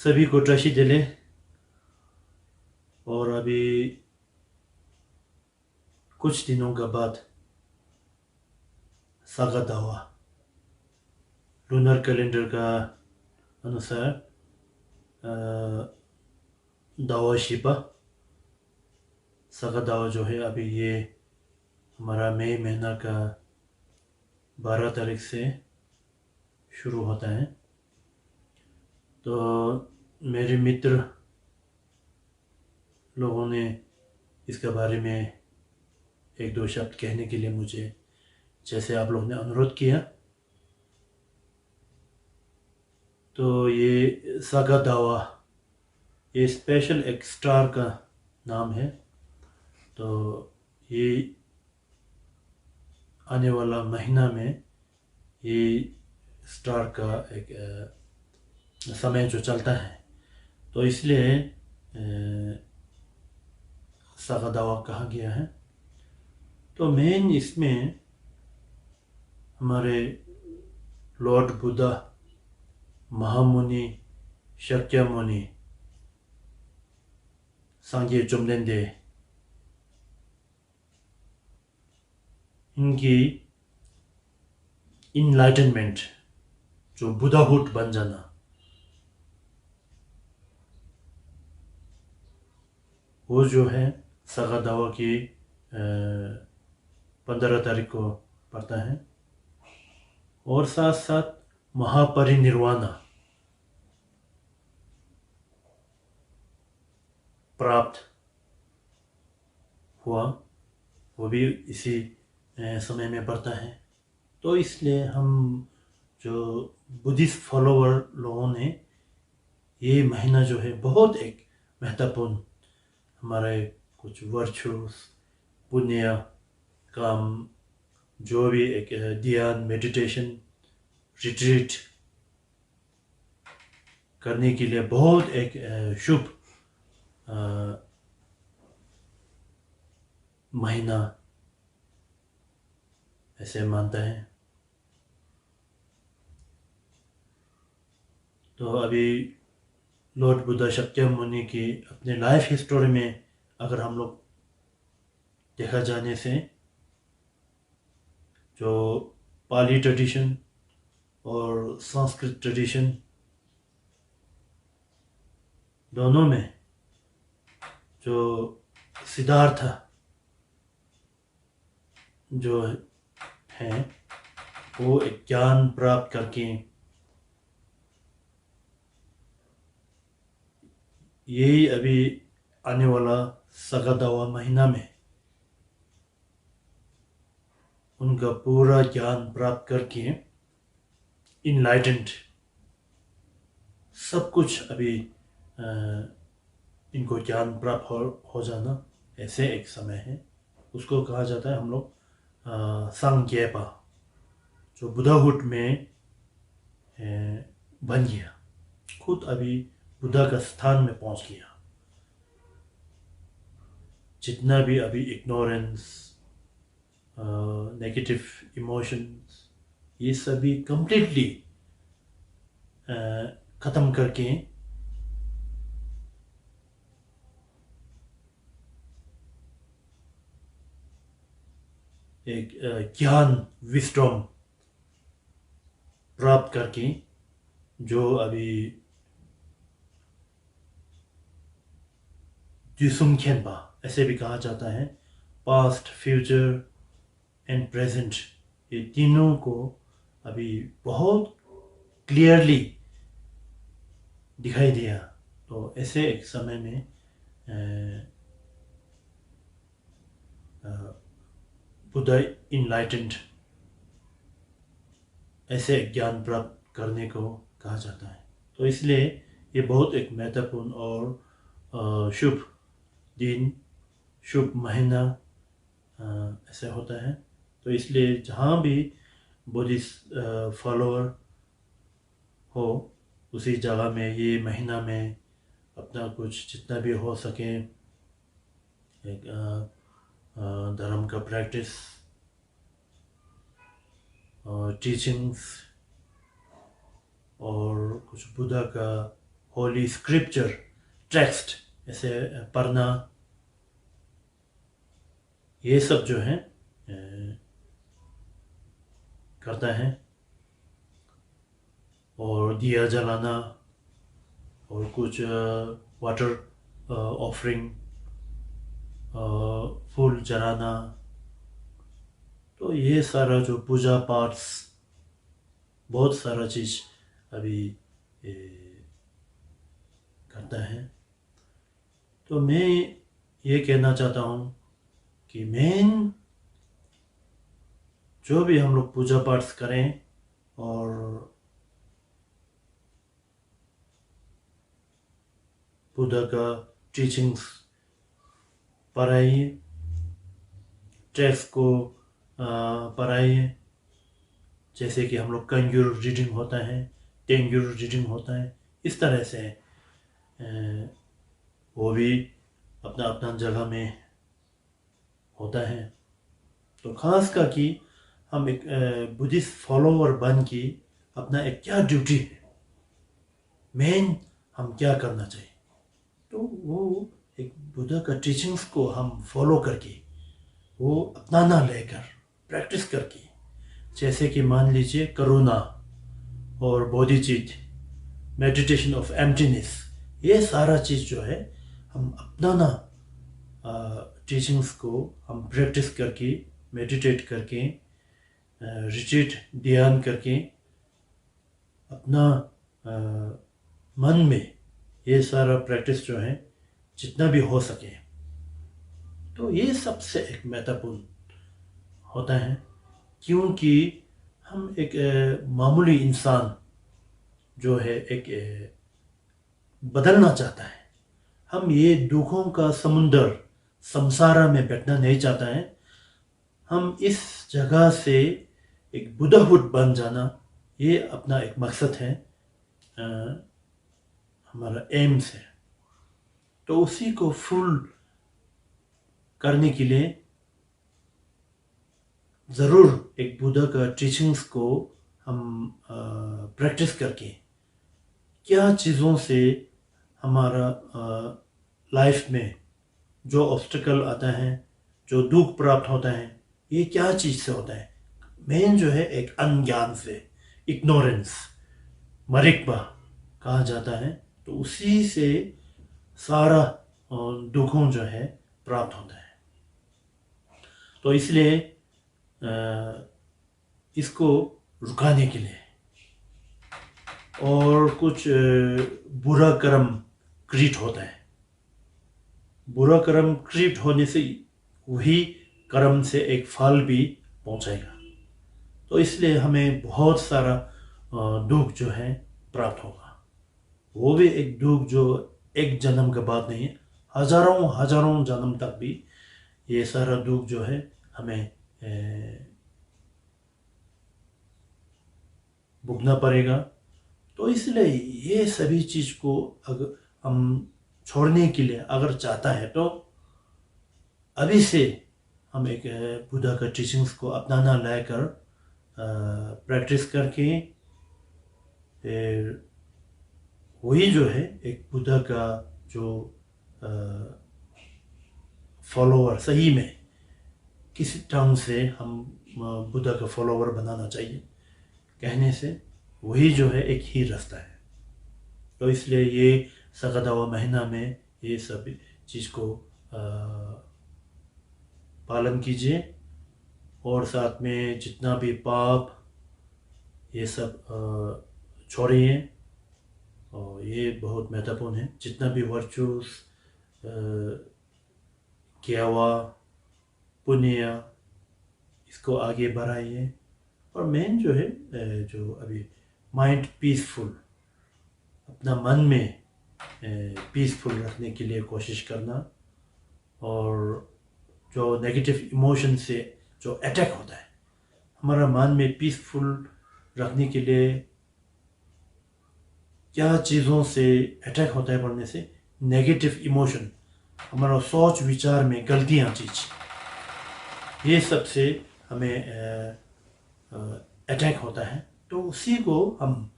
सभी को ट्रशी दिले और अभी कुछ दिनों के बाद सागा दावा लूनर कैलेंडर का अनुसार दावा शिपा सागा दावा जो है अभी ये हमारा मई महीना का 12 तारीख से शुरू होता है। तो मेरे मित्र लोगों ने इसके बारे में एक दो शब्द कहने के लिए मुझे, जैसे आप लोगों ने अनुरोध किया, तो ये सागा दावा ये स्पेशल एक स्टार का नाम है। तो ये आने वाला महीना में ये स्टार का एक समय जो चलता है, तो इसलिए सागा दावा कहा गया है। तो मेन इसमें हमारे लॉर्ड बुद्धा, महामुनि शाक्यमुनि, सांगे चुमलेंदे, इनकी इनलाइटनमेंट, जो बुद्धाहुड बन जाना, वो जो है सागा दावा की 15 तारीख को पड़ता है। और साथ साथ महापरिनिर्वाण प्राप्त हुआ, वो भी इसी समय में पड़ता है। तो इसलिए हम जो बुद्धिस्ट फॉलोवर लोगों ने ये महीना जो है बहुत एक महत्वपूर्ण, हमारे कुछ वर्चुअस, पुण्य काम, जो भी एक ध्यान, मेडिटेशन, रिट्रीट करने के लिए बहुत एक शुभ महीना ऐसे मानता है। तो अभी लॉर्ड बुद्धा शाक्यमुनि की अपने लाइफ हिस्टोरी में अगर हम लोग देखा जाने से, जो पाली ट्रेडिशन और संस्कृत ट्रेडिशन दोनों में जो सिद्धार्थ जो है वो एक ज्ञान प्राप्त करके यही अभी आने वाला सागा दावा महीना में उनका पूरा ज्ञान प्राप्त करके इनलाइटेंड सब कुछ अभी इनको ज्ञान प्राप्त हो जाना, ऐसे एक समय है। उसको कहा जाता है हम लोग सांग्येपा, जो बुद्धाहुड में बन गया, खुद अभी बुद्धा का स्थान में पहुंच गया। जितना भी अभी इग्नोरेंस, नेगेटिव इमोशंस, ये सभी कंप्लीटली ख़त्म करके एक ज्ञान, विस्डम प्राप्त करके, जो अभी जिसुमखेनपा ऐसे भी कहा जाता है, पास्ट, फ्यूचर एंड प्रेजेंट, ये तीनों को अभी बहुत क्लियरली दिखाई दिया। तो ऐसे एक समय में बुद्धा इनलाइटेंड ऐसे ज्ञान प्राप्त करने को कहा जाता है। तो इसलिए ये बहुत एक महत्वपूर्ण और शुभ दिन, शुभ महीना ऐसे होता है। तो इसलिए जहाँ भी बुद्धिस्ट फॉलोअर हो, उसी जगह में ये महीना में अपना कुछ जितना भी हो सके एक धर्म का प्रैक्टिस और टीचिंग्स और कुछ बुद्धा का होली स्क्रिप्चर टेक्स्ट ऐसे पढ़ना, ये सब जो है करता है। और दिया जलाना और कुछ वाटर ऑफरिंग, फूल जलाना, तो ये सारा जो पूजा पाठ बहुत सारा चीज़ अभी करता है। तो मैं ये कहना चाहता हूँ कि मेन जो भी हम लोग पूजा पाठ करें और बुद्ध का टीचिंग्स पढ़ाइए, टेक्स्ट को पढ़ाइए। जैसे कि हम लोग कंजूर रीडिंग होता है, टेंजूर रीडिंग होता है, इस तरह से वो भी अपना अपना जगह में होता है। तो खास कर कि हम एक बुद्धिस्ट फॉलोवर बन के अपना एक क्या ड्यूटी है, मेन हम क्या करना चाहिए, तो वो एक बुद्ध का टीचिंग्स को हम फॉलो करके वो अपनाना लेकर प्रैक्टिस करके, जैसे कि मान लीजिए करुणा और बोधिचित्त, मेडिटेशन ऑफ एम्प्टीनेस, ये सारा चीज़ जो है हम अपनाना, टीचिंग्स को हम प्रैक्टिस करके, मेडिटेट करके, रिट्रीट ध्यान करके अपना मन में ये सारा प्रैक्टिस जो है जितना भी हो सके, तो ये सबसे एक महत्वपूर्ण होता है। क्योंकि हम एक मामूली इंसान जो है एक बदलना चाहता है, हम ये दुखों का समुंदर संसार में बैठना नहीं चाहता है, हम इस जगह से एक बुद्धहुड बन जाना, ये अपना एक मकसद है, हमारा एम्स है। तो उसी को फुल करने के लिए ज़रूर एक बुद्ध का टीचिंग्स को हम प्रैक्टिस करके क्या चीज़ों से हमारा लाइफ में जो ऑब्स्टिकल आता है, जो दुख प्राप्त होता है, ये क्या चीज़ से होता है। मेन जो है एक अनज्ञान से, इग्नोरेंस, मरिकबा कहा जाता है, तो उसी से सारा दुखों जो है प्राप्त होता है। तो इसलिए इसको रुकाने के लिए और कुछ बुरा कर्म क्रिएट होता है, बुरा कर्म क्रिएट होने से वही कर्म से एक फल भी पहुंचेगा। तो इसलिए हमें बहुत सारा दुख जो है प्राप्त होगा, वो भी एक दुख जो एक जन्म के बाद नहीं है, हजारों हजारों जन्म तक भी ये सारा दुख जो है हमें भुगतना पड़ेगा। तो इसलिए ये सभी चीज़ को अगर हम छोड़ने के लिए अगर चाहता है तो अभी से हम एक बुद्ध का टीचिंग्स को अपनाना लाकर प्रैक्टिस करके फिर वही जो है एक बुद्ध का जो फॉलोवर सही में किसी ढंग से हम बुद्ध का फॉलोवर बनाना चाहिए कहने से, वही जो है एक ही रास्ता है। तो इसलिए ये सगदावा महीना में ये सब चीज़ को पालन कीजिए और साथ में जितना भी पाप ये सब छोड़िए। और ये बहुत महत्वपूर्ण है, जितना भी वर्चूस किया हुआ पुण्य इसको आगे बढ़ाइए। और मेन जो है जो अभी माइंड पीसफुल, अपना मन में पीसफुल रखने के लिए कोशिश करना, और जो नेगेटिव इमोशन से जो अटैक होता है हमारा मन में पीसफुल रखने के लिए क्या चीज़ों से अटैक होता है पढ़ने से, नेगेटिव इमोशन, हमारा सोच विचार में गलतियाँ चीज़, ये सब से हमें अटैक होता है। तो उसी को हम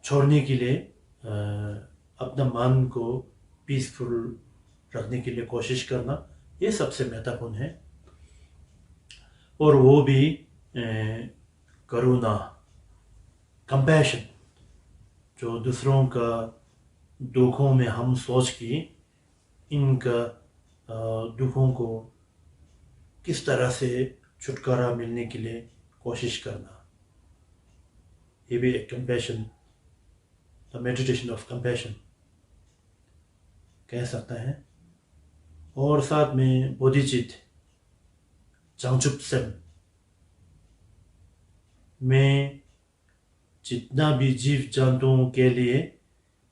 छोड़ने के लिए अपना मन को पीसफुल रखने के लिए कोशिश करना, ये सबसे महत्वपूर्ण है। और वो भी करुणा, कंपैशन, जो दूसरों का दुखों में हम सोच के इनका दुखों को किस तरह से छुटकारा मिलने के लिए कोशिश करना, ये भी एक compassion, the meditation of compassion कह सकता है। और साथ में बोधिचित्त, चांगचुप में जितना भी जीव जंतुओं के लिए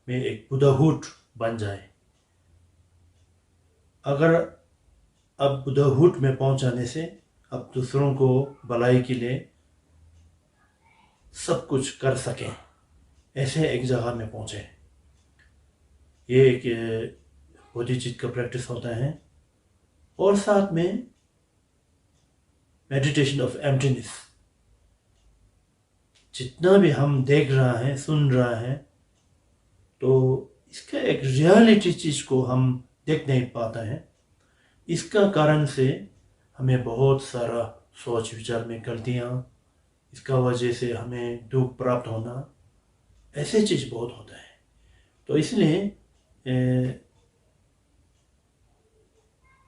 मैं एक बुद्धहुड बन जाए। अगर अब बुद्धहुड में पहुंचाने से अब दूसरों को भलाई के लिए सब कुछ कर सकें, ऐसे एक जगह में पहुंचे, ये एक बोधिचित्त का प्रैक्टिस होता है। और साथ में मेडिटेशन ऑफ एम्प्टीनेस, जितना भी हम देख रहा है, सुन रहा है, तो इसका एक रियलिटी चीज को हम देख नहीं पाता है। इसका कारण से हमें बहुत सारा सोच विचार में गलतियाँ, इसका वजह से हमें दुख प्राप्त होना, ऐसे चीज बहुत होता है। तो इसलिए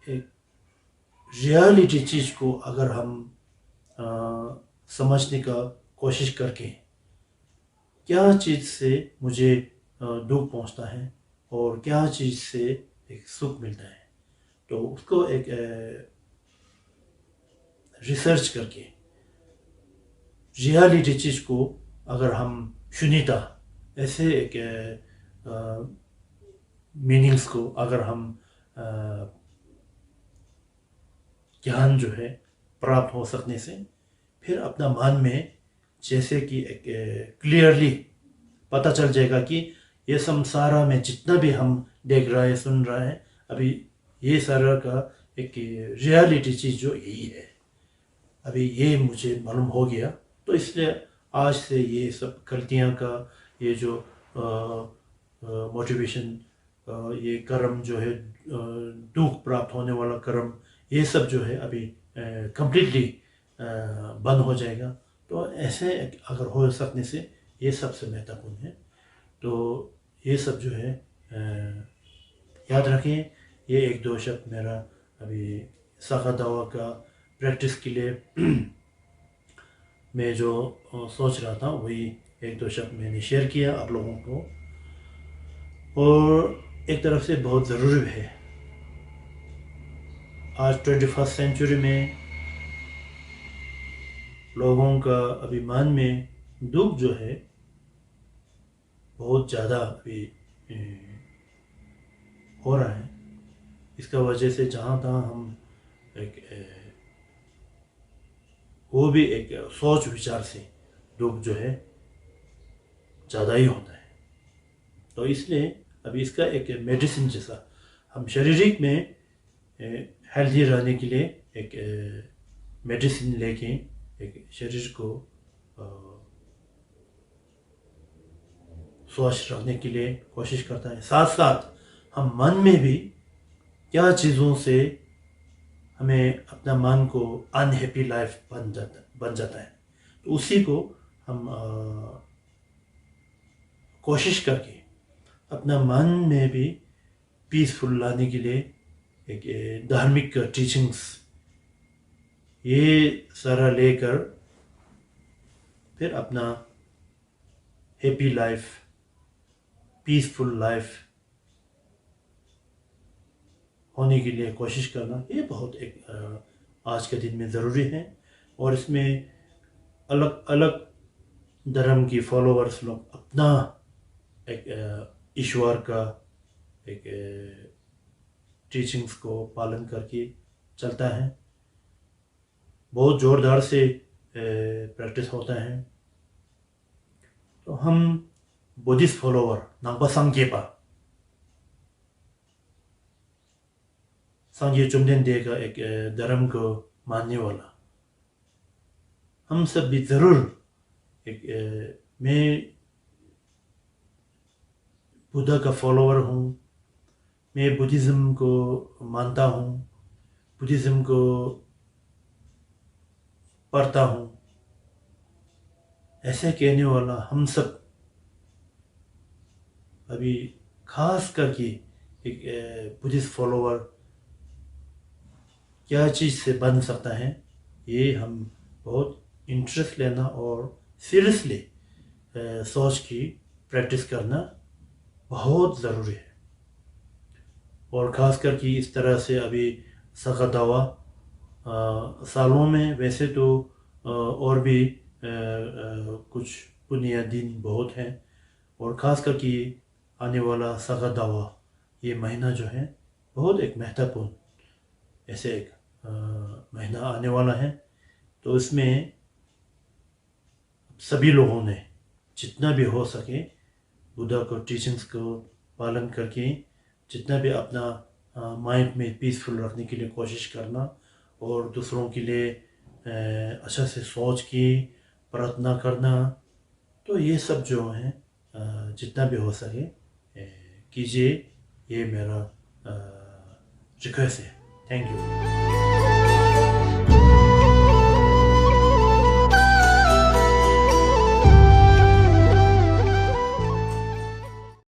एक रियलिटी चीज को अगर हम समझने का कोशिश करके, क्या चीज से मुझे दुख पहुंचता है और क्या चीज से एक सुख मिलता है, तो उसको एक रिसर्च करके रियलिटी चीज को अगर हम शुन्यता, ऐसे एक मीनिंग्स को अगर हम ज्ञान जो है प्राप्त हो सकने से, फिर अपना मन में जैसे कि एक क्लियरली पता चल जाएगा कि ये संसार में जितना भी हम देख रहा है, सुन रहा है, अभी ये सारा का एक रियलिटी चीज जो यही है, अभी ये मुझे मालूम हो गया। तो इसलिए आज से ये सब गलतियाँ का, ये जो मोटिवेशन, ये कर्म जो है, दुख प्राप्त होने वाला कर्म, ये सब जो है अभी कंप्लीटली बंद हो जाएगा। तो ऐसे अगर हो सकने से ये सबसे महत्वपूर्ण है। तो ये सब जो है याद रखें। ये एक दो शब्द मेरा अभी साखा दावा का प्रैक्टिस के लिए मैं जो सोच रहा था, वही एक दो शब्द मैंने शेयर किया आप लोगों को, और एक तरफ से बहुत ज़रूरी है। आज 21st सेंचुरी में लोगों का अभिमान में दुख जो है बहुत ज़्यादा अभी हो रहा है। इसका वजह से जहाँ तहाँ हम एक वो भी एक सोच विचार से दुख जो है ज़्यादा ही होता है। तो इसलिए अभी इसका एक मेडिसिन जैसा हम शारीरिक में हेल्दी रहने के लिए एक मेडिसिन लेके एक शरीर को स्वस्थ रखने के लिए कोशिश करता है। साथ साथ हम मन में भी क्या चीज़ों से हमें अपना मन को अनहैप्पी लाइफ बन जाता है, तो उसी को हम कोशिश करके अपना मन में भी पीसफुल लाने के लिए एक धार्मिक टीचिंग्स ये सारा लेकर फिर अपना हैप्पी लाइफ, पीसफुल लाइफ होने के लिए कोशिश करना, ये बहुत एक आज के दिन में ज़रूरी है। और इसमें अलग अलग धर्म की फॉलोअर्स लोग अपना एक ईश्वर का एक टीचिंग्स को पालन करके चलता है। बहुत ज़ोरदार से प्रैक्टिस होता है। तो हम बुद्धिस्ट फॉलोअर नागपा संघेपा, सांघे चुमदेन दे का एक धर्म को मानने वाला, हम सब भी ज़रूर एक मैं बुद्धा का फॉलोअर हूँ, मैं बुद्धिज़्म को मानता हूँ, बुद्धिज़्म को पढ़ता हूँ, ऐसे कहने वाला हम सब अभी खास करके एक बुद्धिस्ट फॉलोअर क्या चीज़ से बन सकता है, ये हम बहुत इंटरेस्ट लेना और सीरियसली सोच की प्रैक्टिस करना बहुत ज़रूरी है। और ख़ास करके इस तरह से अभी सगा दावा सालों में वैसे तो और भी कुछ पुण्य दिन बहुत हैं, और ख़ास करके आने वाला सगा दावा ये महीना जो है बहुत एक महत्वपूर्ण ऐसे एक महीना आने वाला है। तो इसमें सभी लोगों ने जितना भी हो सके बुद्धा को टीचिंग्स को पालन करके जितना भी अपना माइंड में पीसफुल रखने के लिए कोशिश करना, और दूसरों के लिए अच्छा से सोच की प्रार्थना करना। तो ये सब जो है जितना भी हो सके कीजिए, ये मेरा रिक्वेस्ट है। Thank you.